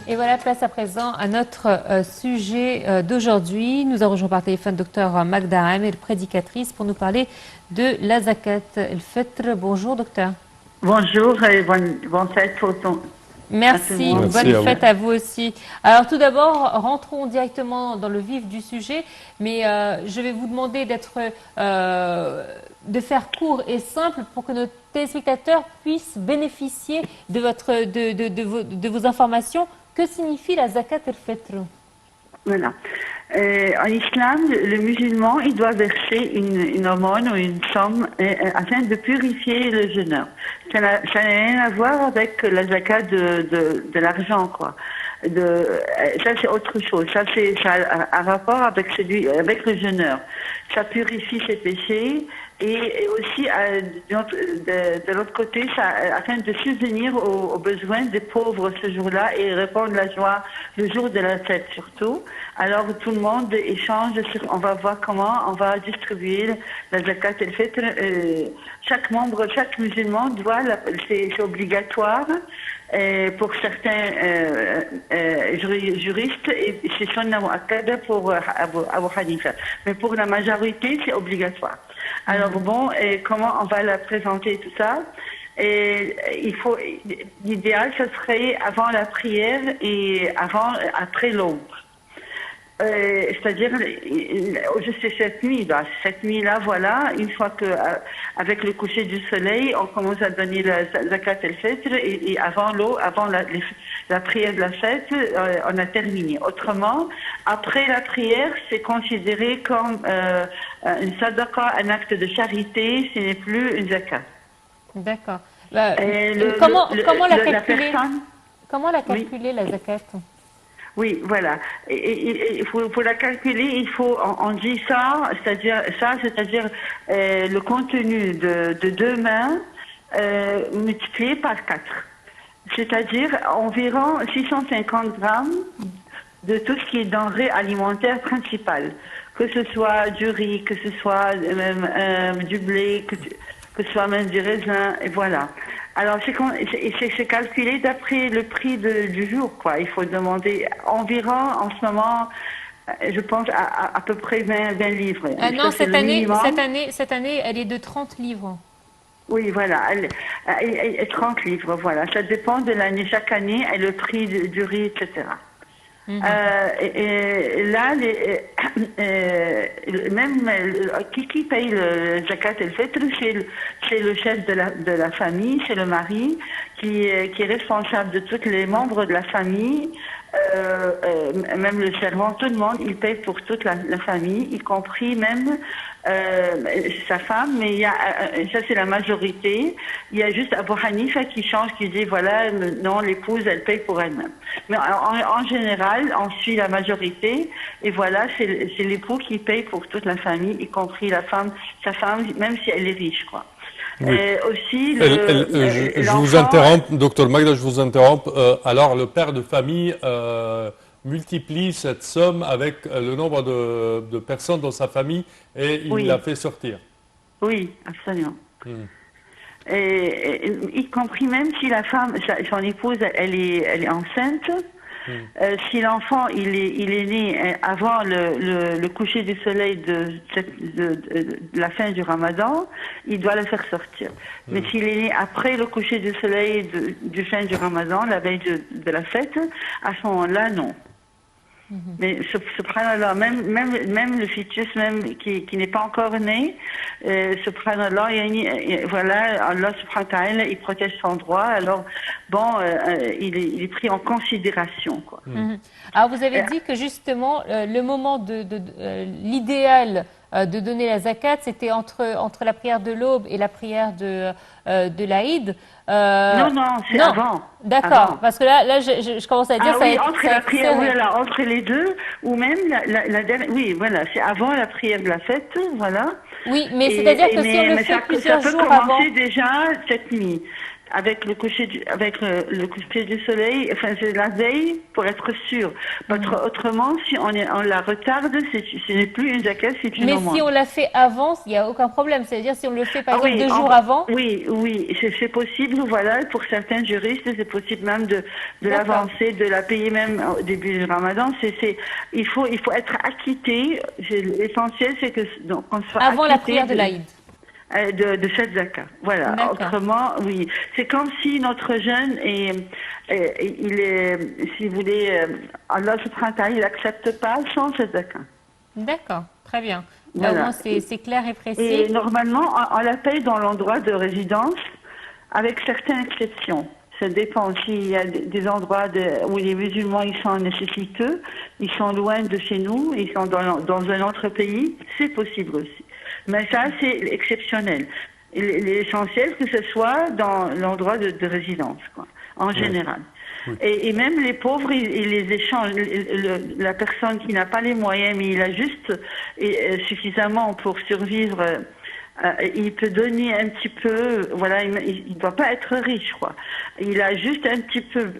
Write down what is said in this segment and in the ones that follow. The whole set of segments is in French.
Et voilà, place à présent à notre sujet d'aujourd'hui. Nous avons rejoint par téléphone Dr Magda Amir, prédicatrice, pour nous parler de la zakat el-fitr. Bonjour docteur. Bonjour et bonne fête à tout le Merci, monde. bonne fête à vous aussi. Alors tout d'abord, rentrons directement dans le vif du sujet, mais je vais vous demander de faire court et simple pour que nos téléspectateurs puissent bénéficier de vos informations. Que signifie la zakat el-fitr? Voilà. En islam, le musulman, il doit verser une aumône ou une somme afin de purifier le jeûneur. Ça n'a rien à voir avec la zakat de l'argent, quoi. Ça c'est autre chose. Ça a un rapport avec le jeûneur. Ça purifie ses péchés et aussi de l'autre côté, afin de subvenir aux besoins des pauvres ce jour-là et répandre la joie le jour de la fête surtout. Alors tout le monde échange on va voir comment on va distribuer la zakat el-fitr. Chaque musulman doit, c'est obligatoire. Pour certains juristes, et c'est sunnah mu'akkada pour Abu Hanifa. Mais pour la majorité, c'est obligatoire. Alors bon, comment on va la présenter tout ça? L'idéal, ce serait avant la prière et après l'aube. C'est-à-dire, juste cette nuit-là, voilà, une fois que, avec le coucher du soleil, on commence à donner la zakat el-fitr et avant la prière de la fête, on a terminé. Autrement, après la prière, c'est considéré comme une sadaqa, un acte de charité, ce n'est plus une zakat. D'accord. Comment la calculer, la zakat? Oui, voilà. Et pour la calculer, on dit ça, c'est-à-dire le contenu de 2 mains multiplié par 4. C'est-à-dire environ 650 grammes de tout ce qui est denrée alimentaire principale. Que ce soit du riz, que ce soit même du blé, que ce soit même du raisin, et voilà. Alors, c'est calculé d'après le prix du jour, quoi. Il faut demander environ, en ce moment, je pense, à peu près 20 livres. Non, cette année, elle est de 30 livres. Oui, voilà. 30 livres, voilà. Ça dépend de l'année. Chaque année, et le prix du riz, etc. Et là, qui paye le zakat el-fitr, c'est le chef de la famille, c'est le mari qui est responsable de tous les membres de la famille, même le servant, tout le monde, il paye pour toute la famille, y compris même sa femme, mais ça c'est la majorité. Il y a juste Abu Hanifa qui change, qui dit voilà, non, l'épouse elle paye pour elle-même. Mais en général, on suit la majorité et voilà, c'est l'époux qui paye pour toute la famille, y compris sa femme, même si elle est riche, quoi. Oui. Aussi, je vous interromps, docteur Magda, je vous interromps. Alors, le père de famille multiplie cette somme avec le nombre de personnes dans sa famille et il la fait sortir. Oui, absolument. Et, y compris même si la femme, son épouse, elle est enceinte. Si l'enfant il est né avant le coucher du soleil de la fin du Ramadan, il doit le faire sortir. Mais s'il est né après le coucher du soleil du fin du Ramadan, la veille de la fête, à ce moment-là, non. Mais subhanallah, même le fœtus même qui n'est pas encore né, subhanallah, voilà, Allah subhanahu wa ta'ala, il protège son droit, alors bon, il est pris en considération, quoi. Alors vous avez dit que justement le moment l'idéal de donner la zakat, c'était entre la prière de l'aube et la prière de l'Aïd. Non, c'est avant. D'accord, parce que là je commence à dire entre la prière, voilà, entre les deux, ou même la dernière. Oui, voilà, c'est avant la prière de la fête, voilà. Oui, mais c'est-à-dire que si on le fait plusieurs jours avant. Ça peut commencer déjà cette nuit. le coucher du soleil, enfin c'est la veille pour être sûr. Autrement, si on la retarde, ce n'est plus une zakat, c'est une Mais aumône. si on l'a fait avant, il n'y a aucun problème. C'est-à-dire si on le fait par exemple Oui, 2 jours avant. oui, c'est possible. Voilà, pour certains juristes, c'est possible même de l'avancer, de la payer même au début du Ramadan. Il faut être acquitté. L'essentiel, c'est qu'on soit Avant la acquitté prière de l'Aïd. de cette zakat. Voilà. Autrement, oui. C'est comme si notre jeune il est, si vous voulez, Allah subhanahu wa ta'ala, il n'accepte pas sans cette zakat. D'accord, très bien. Là, Voilà. au moins, c'est clair et précis. Et normalement, on la paye dans l'endroit de résidence, avec certaines exceptions. Ça dépend. S'il y a des endroits où les musulmans ils sont nécessiteux, ils sont loin de chez nous, ils sont dans un autre pays, c'est possible aussi. Mais ça, c'est exceptionnel. L'essentiel, que ce soit dans l'endroit de résidence, quoi, en général. Oui. Et même les pauvres, ils les échangent. La personne qui n'a pas les moyens, mais il a juste suffisamment pour survivre, il peut donner un petit peu. Voilà, il ne doit pas être riche, quoi. Il a juste un petit peu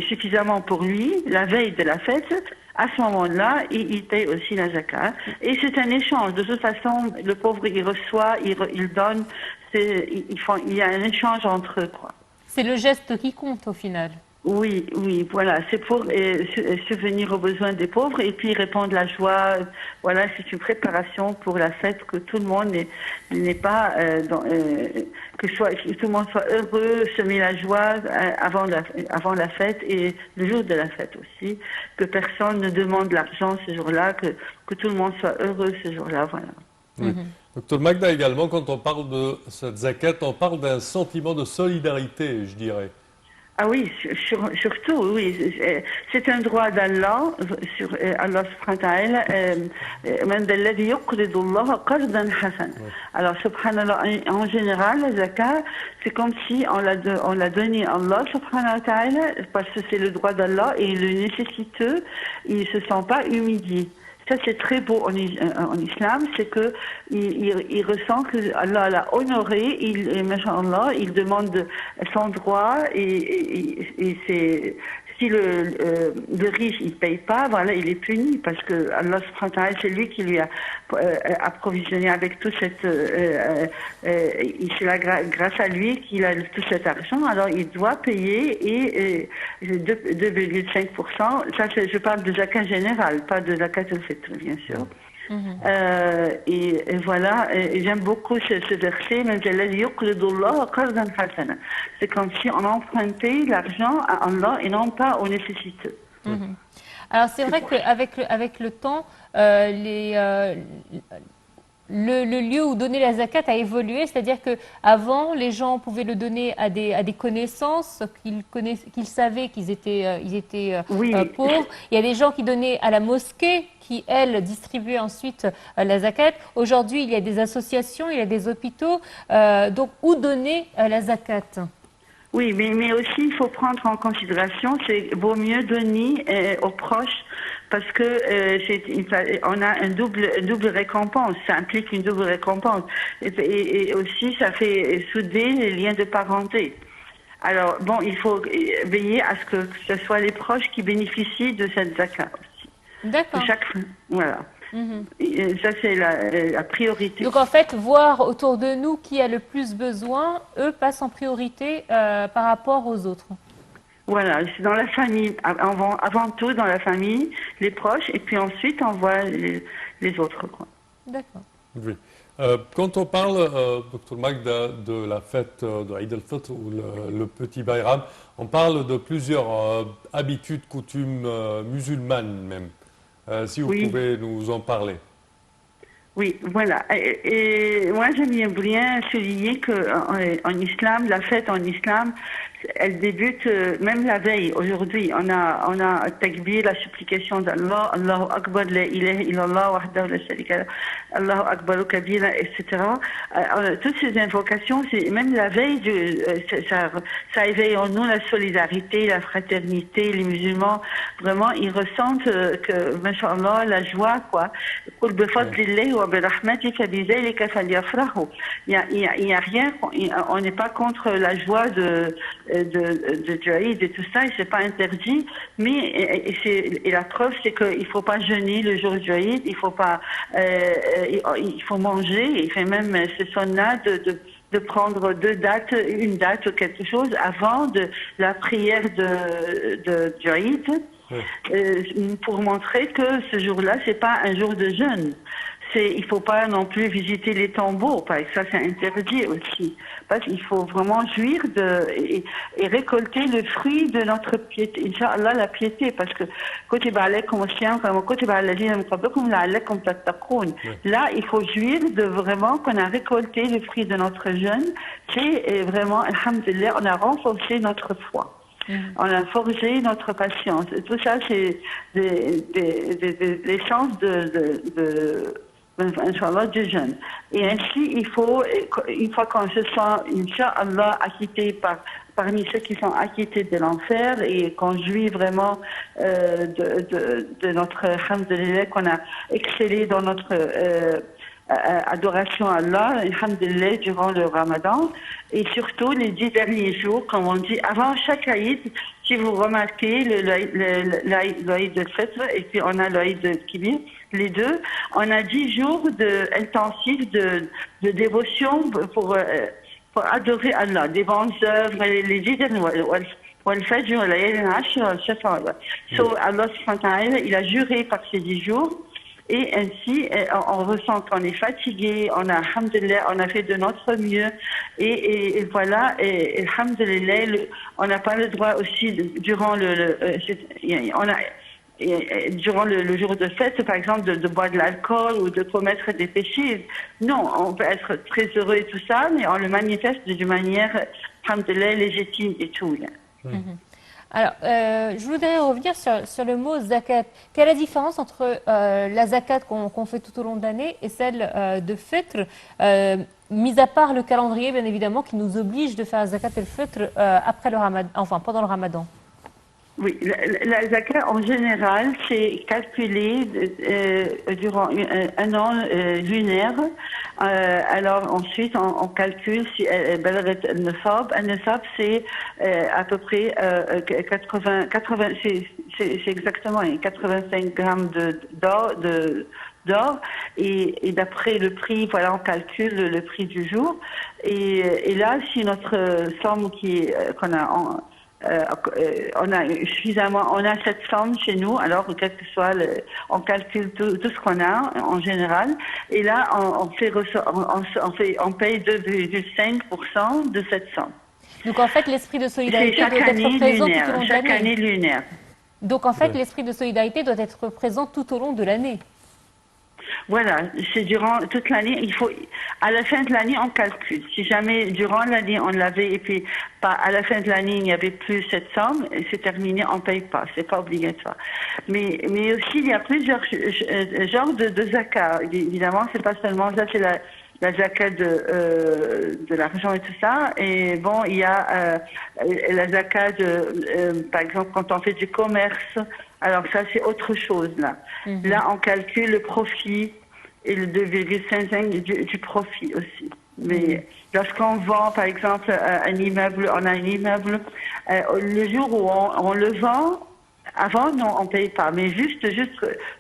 suffisamment pour lui, la veille de la fête. À ce moment-là, il paye aussi la zakat. Et c'est un échange. De toute façon, le pauvre, il reçoit, il donne. Il y a un échange entre eux, quoi. C'est le geste qui compte au final. Oui, voilà. C'est pour subvenir aux besoins des pauvres et puis répandre la joie. Voilà, c'est une préparation pour la fête, que tout le monde n'est pas que tout le monde soit heureux, semer la joie avant la fête et le jour de la fête aussi. Que personne ne demande l'argent ce jour-là, que tout le monde soit heureux ce jour-là. Voilà. Oui. Docteur Magda, également, quand on parle de cette zakat, on parle d'un sentiment de solidarité, je dirais. Ah oui, surtout, oui. C'est un droit d'Allah, sur Allah subhanahu wa ta'ala. Alors, subhanallah, en général, la zakat, c'est comme si on l'a donné à Allah subhanahu wa ta'ala, parce que c'est le droit d'Allah et le nécessiteux, il ne se sent pas humilié. Ça, c'est très beau en islam, c'est que il ressent que Allah l'a honoré, il demande son droit et c'est si le riche il paye pas, voilà, il est puni parce que Allah subhanahu wa ta'ala, c'est lui qui lui a approvisionné avec tout cette c'est grâce à lui qu'il a tout cet argent, alors il doit payer et 2,5%. Ça, je parle de zakat générale, pas de zakat al-fitr, bien sûr. Et voilà, j'aime beaucoup ce verset. C'est comme si on empruntait l'argent à Allah et non pas aux nécessiteux. Alors c'est vrai qu'avec le temps, le lieu où donner la zakat a évolué, c'est-à-dire qu'avant, les gens pouvaient le donner à des connaissances qu'ils savaient qu'ils étaient pauvres. Il y a des gens qui donnaient à la mosquée, qui, elles, distribuaient ensuite la zakat. Aujourd'hui, il y a des associations, il y a des hôpitaux. Donc, où donner la zakat ? Oui, mais aussi, il faut prendre en considération, vaut mieux donner aux proches parce que on a une double récompense, ça implique une double récompense. Et aussi, ça fait souder les liens de parenté. Alors, bon, il faut veiller à ce que ce soit les proches qui bénéficient de cette zakat aussi. D'accord. Voilà. Et ça, c'est la priorité. Donc, en fait, voir autour de nous qui a le plus besoin, eux passent en priorité par rapport aux autres. Voilà, c'est dans la famille, avant tout dans la famille, les proches, et puis ensuite on voit les autres. D'accord. Oui. Quand on parle, Dr Magda, de la fête de Eid al-Fitr ou le petit Bayram, on parle de plusieurs habitudes, coutumes musulmanes même. Si vous pouvez nous en parler. Oui, voilà. Et moi, j'aime bien souligner qu'en islam, la fête en islam, elle débute même la veille. Aujourd'hui, on a takbir, la supplication d'Allah, Allahu Akbar, la ilaha illallah, wahdahu la sharika lah, Allahu Akbar kabira, etc. Toutes ces invocations, c'est même la veille, ça éveille en nous la solidarité, la fraternité. Les musulmans, vraiment, ils ressentent que, mashallah, la joie, quoi. Il y a rien, on n'est pas contre la joie de Eid et tout ça, et c'est pas interdit, mais et la preuve c'est qu'il faut pas jeûner le jour du Eid, il faut pas, il faut manger, et fait même ce sunnah de prendre une date ou quelque chose avant de la prière du Eid, pour montrer que ce jour-là c'est pas un jour de jeûne. Il faut pas non plus visiter les tombeaux, parce que ça c'est interdit aussi. Parce qu'il faut vraiment jouir et récolter le fruit de notre piété. Inch'Allah, la piété, parce que là, il faut jouir de vraiment qu'on a récolté le fruit de notre jeûne. C'est vraiment, alhamdulillah, on a renforcé notre foi. On a forgé notre patience. Tout ça, c'est des chances Inch'Allah, du jeûne. Et ainsi, il faut, une fois qu'on se sent, Inch'Allah, acquitté parmi ceux qui sont acquittés de l'enfer et qu'on jouit vraiment de notre alhamdulillah, qu'on a excellé dans notre adoration à Allah, alhamdulillah, durant le Ramadan, et surtout les 10 derniers jours, comme on dit, avant chaque Aïd, si vous remarquez l'Aïd de Fitr, et puis on a l'Aïd de Kibir, les deux, on a 10 jours intensifs de dévotion pour adorer Allah, des bonnes œuvres, les 10 derniers والفجر وليالي العشر والشفع. So Allah subhanahu wa ta'ala, il a juré par ces 10 jours. Et ainsi, on ressent qu'on est fatigué, on a, alhamdulillah, on a fait de notre mieux. Et voilà, et alhamdulillah, on n'a pas le droit aussi, durant durant le jour de fête, par exemple, de boire de l'alcool ou de commettre des péchés. Non, on peut être très heureux et tout ça, mais on le manifeste d'une manière, alhamdulillah, légitime et tout. Alors, je voudrais revenir sur le mot zakat. Quelle est la différence entre la zakat qu'on fait tout au long de l'année et celle de Fitr, mis à part le calendrier, bien évidemment, qui nous oblige de faire zakat et le Fitr après le Ramadan, enfin pendant le Ramadan? Oui, la zakat en général, c'est calculé durant un an lunaire. Alors ensuite, on calcule si le nesab, c'est à peu près 80 c'est exactement 85 grammes d'or et d'après le prix, voilà, on calcule le prix du jour. Et là, si notre somme qu'on a on a suffisamment, on a cette somme chez nous, alors quel que soit on calcule tout ce qu'on a en général, et là on paye 2,5% de cette somme. Donc en fait l'esprit de solidarité doit être présent tout au long de l'année. Chaque année lunaire. Donc en fait l'esprit de solidarité doit être présent tout au long de l'année. Voilà, c'est durant toute l'année. Il faut, à la fin de l'année, on calcule. Si jamais durant l'année on l'avait et puis à la fin de l'année il n'y avait plus cette somme, c'est terminé, on paye pas. C'est pas obligatoire. Mais aussi il y a plusieurs genres de zakat. Évidemment, c'est pas seulement ça, c'est la zakat de l'argent et tout ça. Et bon, il y a la zakat par exemple, quand on fait du commerce. Alors ça, c'est autre chose, là. Là, on calcule le profit et le 2,5 du profit aussi. Mais lorsqu'on vend, par exemple, un immeuble, on a un immeuble, le jour où on le vend, avant, non, on ne paye pas. Mais juste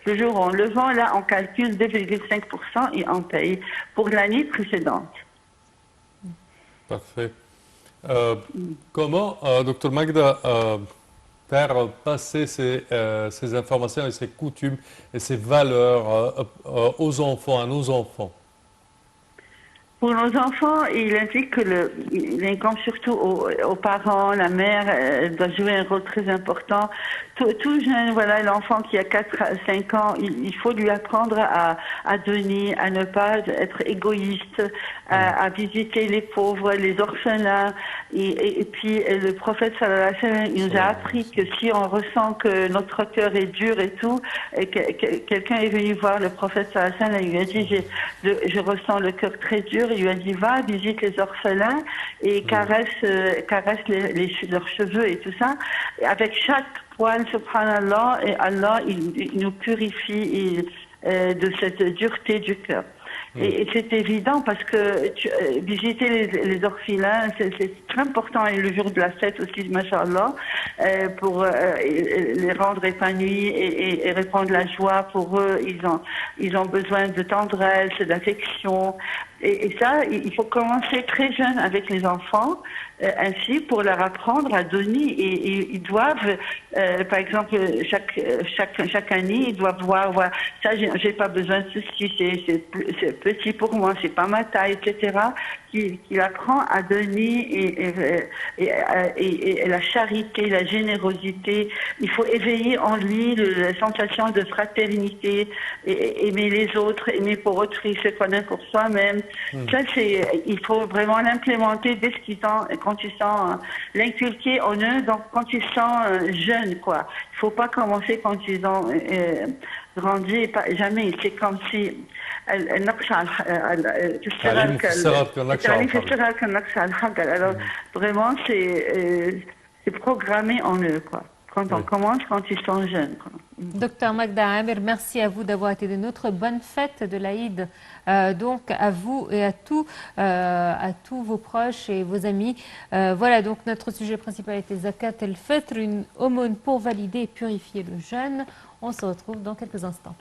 le jour où on le vend, là, on calcule 2,5% et on paye pour l'année précédente. Parfait. Comment, Dr Magda, faire passer ces informations et ces coutumes et ces valeurs aux enfants, à nos enfants? Pour nos enfants, il indique que il incombe surtout aux parents, la mère doit jouer un rôle très important. Tout jeune, voilà, l'enfant qui a 4 à 5 ans, il faut lui apprendre à donner, à ne pas être égoïste, à visiter les pauvres, les orphelins. Et puis le prophète sallallahu alayhi wa sallam, il nous a appris que si on ressent que notre cœur est dur et tout, et quelqu'un est venu voir le prophète sallallahu alayhi wa sallam, il lui a dit je ressens le cœur très dur. Il lui a dit va, visite les orphelins et caresse leurs cheveux et tout ça. Et avec chaque poil, subhanallah, et Allah, il nous purifie de cette dureté du cœur. Et c'est évident parce que visiter les orphelins, c'est très important, et le jour de la fête aussi, mashallah, pour les rendre épanouis et répandre la joie pour eux. Ils ont besoin de tendresse, d'affection. Et ça, il faut commencer très jeune avec les enfants, ainsi pour leur apprendre à donner. Et ils doivent, par exemple, chaque année, ils doivent voir ça, j'ai pas besoin de ceci, c'est petit pour moi, c'est pas ma taille, etc. Qu'il apprend à donner et la charité, la générosité. Il faut éveiller en lui la sensation de fraternité, aimer les autres, aimer pour autrui, ce qu'on aime pour soi-même. Ça, il faut vraiment l'implémenter dès quand ils sont l'inculquer en eux, donc quand ils sont jeunes, quoi. Il faut pas commencer quand ils ont grandi, jamais. C'est comme si alors vraiment c'est programmé en eux, quoi. Quand on commence, quand ils sont jeunes, quoi. Docteur Magda Amir, merci à vous d'avoir été de notre bonne fête de l'Aïd. Donc à vous et à tous vos proches et vos amis. Voilà, donc notre sujet principal était Zakat el-Fitr, une aumône pour valider et purifier le jeûne. On se retrouve dans quelques instants.